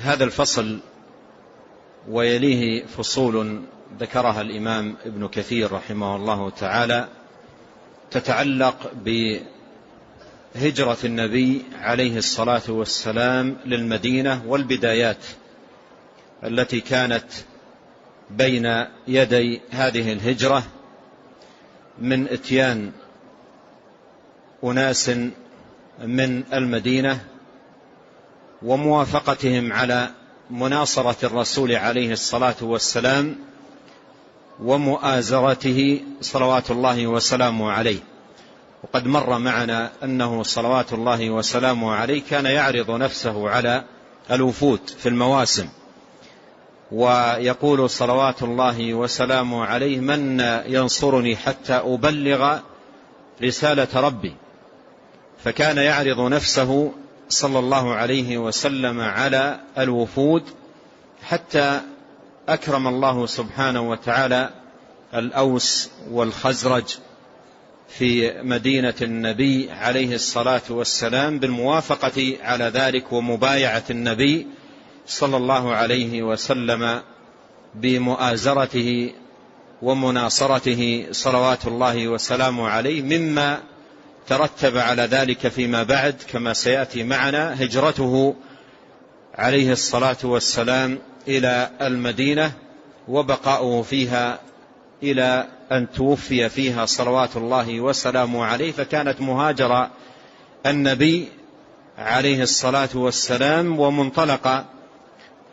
هذا الفصل ويليه فصول ذكرها الإمام ابن كثير رحمه الله تعالى تتعلق بهجرة النبي عليه الصلاة والسلام للمدينة والبدايات التي كانت بين يدي هذه الهجرة من إتيان أناس من المدينة وموافقتهم على مناصرة الرسول عليه الصلاة والسلام ومؤازرته صلوات الله وسلامه عليه. وقد مر معنا أنه صلوات الله وسلامه عليه كان يعرض نفسه على الوفود في المواسم، ويقول صلوات الله وسلامه عليه: من ينصرني حتى أبلغ رسالة ربي. فكان يعرض نفسه صلى الله عليه وسلم على الوفود حتى أكرم الله سبحانه وتعالى الأوس والخزرج في مدينة النبي عليه الصلاة والسلام بالموافقة على ذلك ومبايعة النبي صلى الله عليه وسلم بمؤازرته ومناصرته صلوات الله وسلامه عليه، مما ترتب على ذلك فيما بعد كما سيأتي معنا هجرته عليه الصلاة والسلام إلى المدينة وبقاؤه فيها إلى أن توفي فيها صلوات الله وسلامه عليه. فكانت مهاجر النبي عليه الصلاة والسلام ومنطلق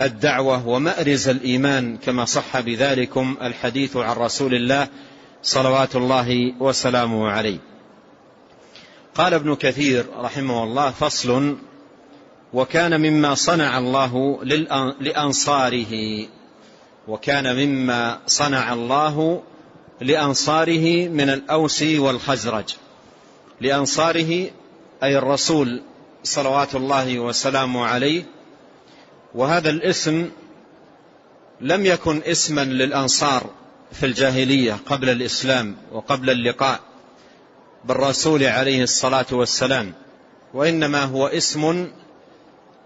الدعوة ومأرز الإيمان كما صح بذلكم الحديث عن رسول الله صلوات الله وسلامه عليه. قال ابن كثير رحمه الله: فصل: وكان مما صنع الله لأنصاره. وكان مما صنع الله لأنصاره من الأوس والخزرج. لأنصاره أي الرسول صلوات الله وسلامه عليه. وهذا الاسم لم يكن اسما للأنصار في الجاهلية قبل الإسلام وقبل اللقاء بالرسول عليه الصلاة والسلام، وإنما هو اسم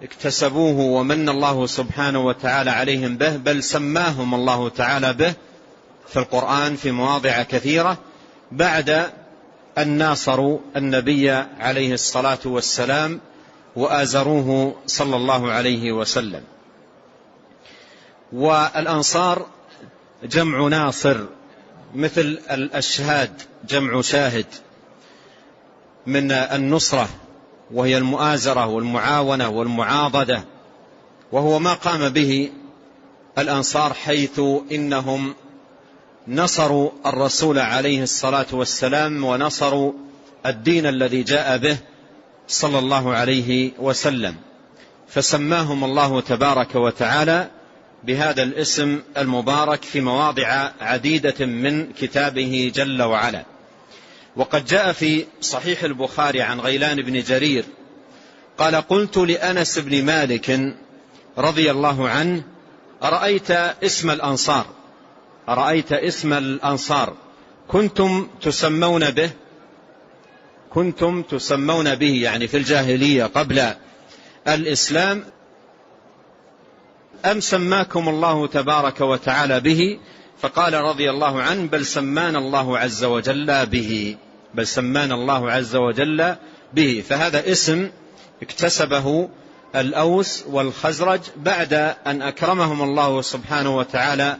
اكتسبوه ومن الله سبحانه وتعالى عليهم به، بل سماهم الله تعالى به في القرآن في مواضع كثيرة بعد أن ناصروا النبي عليه الصلاة والسلام وآزروه صلى الله عليه وسلم. والأنصار جمع ناصر، مثل الأشهاد جمع شاهد، من النصرة وهي المؤازرة والمعاونة والمعاضدة، وهو ما قام به الأنصار، حيث إنهم نصروا الرسول عليه الصلاة والسلام ونصروا الدين الذي جاء به صلى الله عليه وسلم، فسماهم الله تبارك وتعالى بهذا الاسم المبارك في مواضع عديدة من كتابه جل وعلا. وقد جاء في صحيح البخاري عن غيلان بن جرير قال: قلت لأنس بن مالك رضي الله عنه: أرأيت اسم الأنصار، أرأيت اسم الأنصار كنتم تسمون به يعني في الجاهلية قبل الإسلام، أم سماكم الله تبارك وتعالى به؟ فقال رضي الله عنه: بل سمانا الله عز وجل به، بل سمانا الله عز وجل به. فهذا اسم اكتسبه الأوس والخزرج بعد أن أكرمهم الله سبحانه وتعالى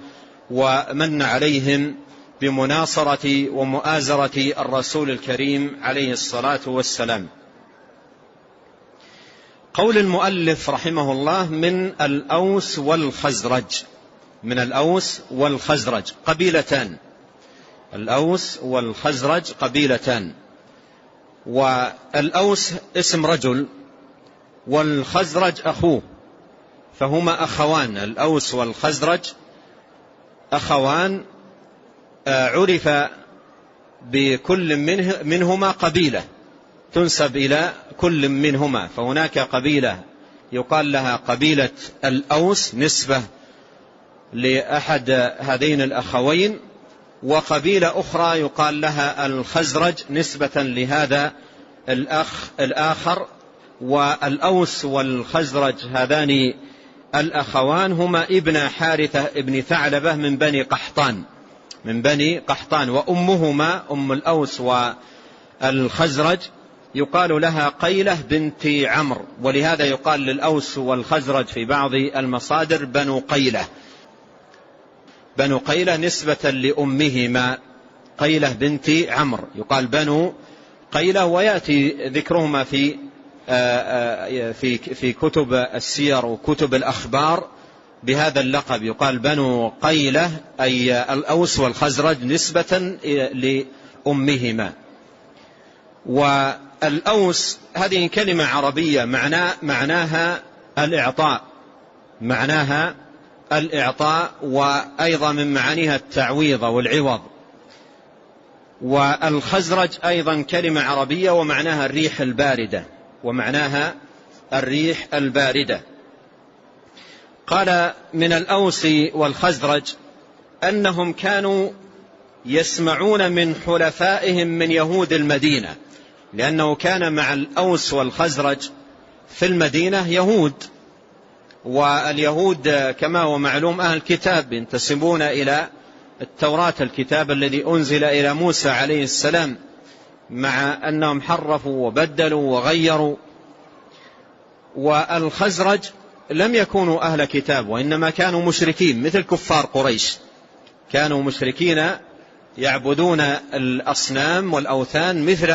ومن عليهم بمناصرة ومؤازرة الرسول الكريم عليه الصلاة والسلام. قول المؤلف رحمه الله: من الأوس والخزرج. من الأوس والخزرج قبيلتان، الأوس والخزرج قبيلتان، والأوس اسم رجل والخزرج أخوه، فهما أخوان. الأوس والخزرج أخوان، عرف بكل منهما قبيلة تنسب إلى كل منهما، فهناك قبيلة يقال لها قبيلة الأوس نسبة لأحد هذين الأخوين، وقبيلة أخرى يقال لها الخزرج نسبة لهذا الأخ الآخر. والأوس والخزرج هذان الأخوان هما ابن حارثة ابن ثعلبة من بني قحطان، وأمهما أم الأوس والخزرج يقال لها قيلة بنت عمرو، ولهذا يقال للأوس والخزرج في بعض المصادر بنو قيلة نسبة لأمهما قيلة بنت عمرو، يقال بنو قيلة. ويأتي ذكرهما في كتب السير وكتب الأخبار بهذا اللقب، يقال بنو قيلة أي الأوس والخزرج نسبة لأمهما. والأوس هذه كلمة عربية معناها الإعطاء، وأيضا من معانيها التعويض والعوض. والخزرج أيضا كلمة عربية ومعناها الريح الباردة. قال من الأوس والخزرج أنهم كانوا يسمعون من حلفائهم من يهود المدينة، لأنه كان مع الأوس والخزرج في المدينة يهود، واليهود كما هو معلوم أهل الكتاب ينتسبون إلى التوراة، الكتاب الذي أنزل إلى موسى عليه السلام، مع أنهم حرفوا وبدلوا وغيروا. والخزرج لم يكونوا أهل كتاب، وإنما كانوا مشركين مثل كفار قريش، كانوا مشركين يعبدون الأصنام والأوثان مثل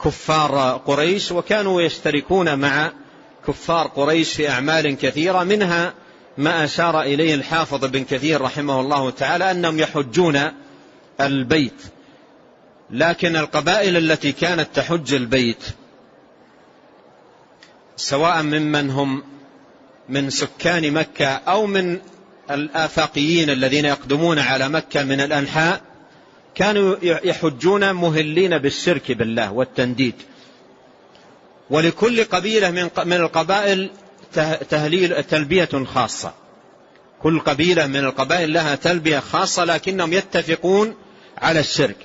كفار قريش، وكانوا يشتركون مع كفار قريش في أعمال كثيرة، منها ما أشار إليه الحافظ بن كثير رحمه الله تعالى أنهم يحجون البيت. لكن القبائل التي كانت تحج البيت سواء ممن هم من سكان مكة أو من الآفاقيين الذين يقدمون على مكة من الأنحاء، كانوا يحجون مهلين بالشرك بالله والتنديد. ولكل قبيلة من القبائل تلبية خاصة، كل قبيلة من القبائل لها تلبية خاصة، لكنهم يتفقون على الشرك.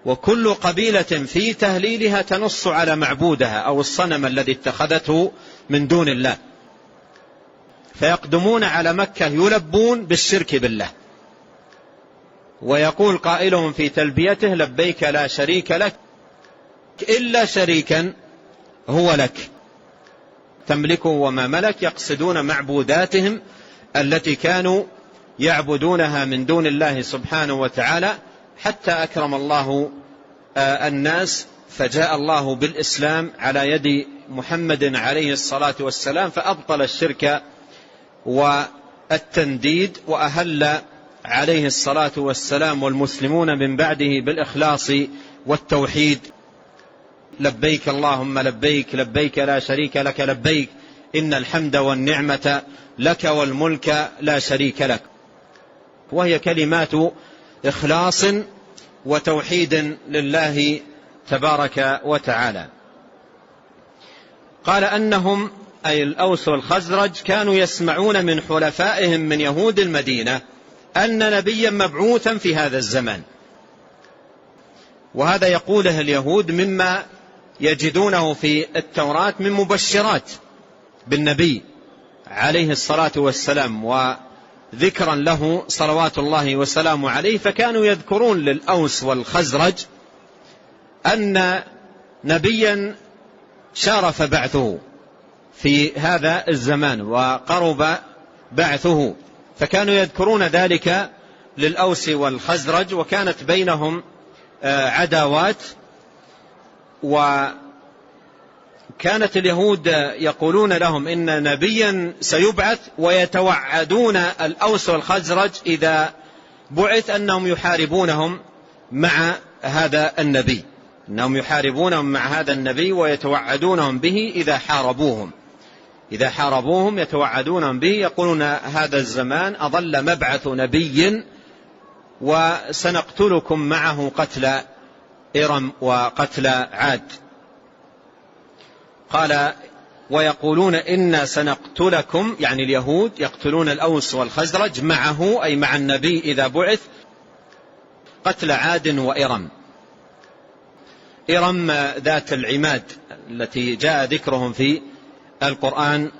وكل قبيلة في تهليلها تنص على معبودها أو الصنم الذي اتخذته من دون الله، فيقدمون على مكة يلبون بالشرك بالله. ويقول قائلهم في تلبيته: لبيك لا شريك لك إلا شريكا هو لك تملكه وما ملك، يقصدون معبوداتهم التي كانوا يعبدونها من دون الله سبحانه وتعالى، حتى أكرم الله الناس فجاء الله بالإسلام على يد محمد عليه الصلاة والسلام، فأبطل الشرك والتنديد، وأهل عليه الصلاة والسلام والمسلمون من بعده بالإخلاص والتوحيد: لبيك اللهم لبيك، لبيك لا شريك لك لبيك، إن الحمد والنعمة لك والملك لا شريك لك. وهي كلمات إخلاص وتوحيد لله تبارك وتعالى. قال أنهم أي الأوس والخزرج كانوا يسمعون من حلفائهم من يهود المدينة أن نبيا مبعوثا في هذا الزمان، وهذا يقوله اليهود مما يجدونه في التوراة من مبشرات بالنبي عليه الصلاة والسلام وذكرا له صلوات الله وسلامه عليه. فكانوا يذكرون للأوس والخزرج أن نبيا شارف بعثه في هذا الزمان وقرب بعثه، فكانوا يذكرون ذلك للأوس والخزرج، وكانت بينهم عداوات. وكانت اليهود يقولون لهم إن نبيا سيبعث، ويتوعدون الأوس والخزرج إذا بعث أنهم يحاربونهم مع هذا النبي، ويتوعدونهم به إذا حاربوهم يتوعدونهم به، يقولون هذا الزمان أظل مبعث نبي وسنقتلكم معه قتل إرم وقتل عاد. قال: ويقولون إنا سنقتلكم، يعني اليهود يقتلون الأوس والخزرج معه أي مع النبي إذا بعث، قتل عاد وإرم. إرم ذات العماد التي جاء ذكرهم في القرآن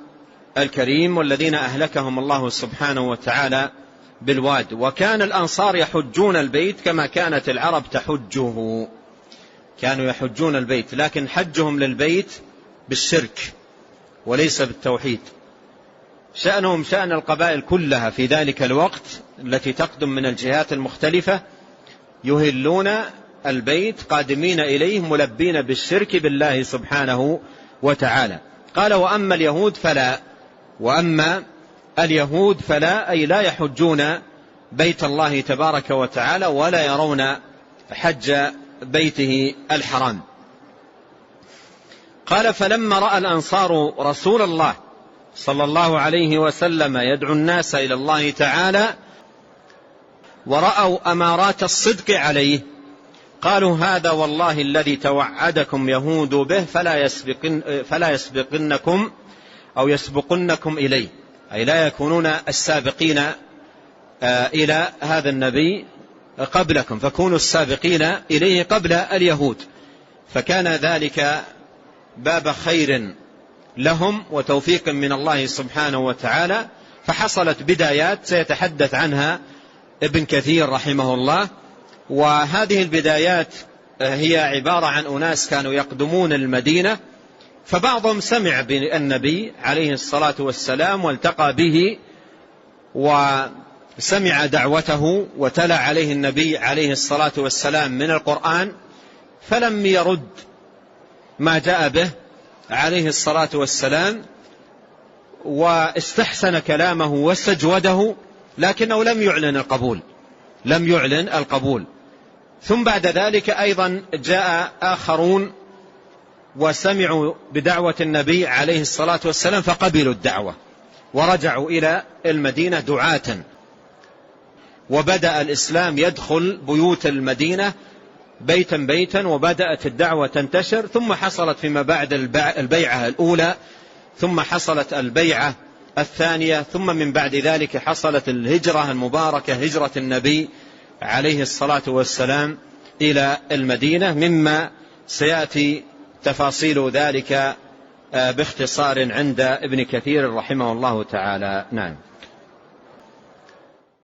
الكريم والذين أهلكهم الله سبحانه وتعالى بالواد. وكان الأنصار يحجون البيت كما كانت العرب تحجه، كانوا يحجون البيت، لكن حجهم للبيت بالشرك وليس بالتوحيد. شأنهم شأن القبائل كلها في ذلك الوقت التي تقدم من الجهات المختلفة، يهلون البيت قادمين إليه ملبين بالشرك بالله سبحانه وتعالى. قال وأما اليهود فلا أي لا يحجون بيت الله تبارك وتعالى ولا يرون حج بيته الحرام. قال فلما رأى الأنصار رسول الله صلى الله عليه وسلم يدعو الناس إلى الله تعالى ورأوا أمارات الصدق عليه قالوا هذا والله الذي توعدكم يهود به فلا يسبقنكم أو يسبقنكم إليه، أي لا يكونون السابقين إلى هذا النبي قبلكم، فكونوا السابقين إليه قبل اليهود. فكان ذلك باب خير لهم وتوفيق من الله سبحانه وتعالى. فحصلت بدايات سيتحدث عنها ابن كثير رحمه الله، وهذه البدايات هي عبارة عن أناس كانوا يقدمون المدينة، فبعضهم سمع بالنبي عليه الصلاة والسلام والتقى به وسمع دعوته وتلا عليه النبي عليه الصلاة والسلام من القرآن، فلم يرد ما جاء به عليه الصلاة والسلام واستحسن كلامه واستجوده، لكنه لم يعلن القبول. ثم بعد ذلك أيضا جاء آخرون وسمعوا بدعوة النبي عليه الصلاة والسلام فقبلوا الدعوة ورجعوا إلى المدينة دعاة، وبدأ الإسلام يدخل بيوت المدينة بيتا بيتا، وبدأت الدعوة تنتشر. ثم حصلت فيما بعد البيعة الأولى، ثم حصلت البيعة الثانية، ثم من بعد ذلك حصلت الهجرة المباركة، هجرة النبي عليه الصلاة والسلام إلى المدينة، مما سيأتي تفاصيل ذلك باختصار عند ابن كثير رحمه الله تعالى. نعم.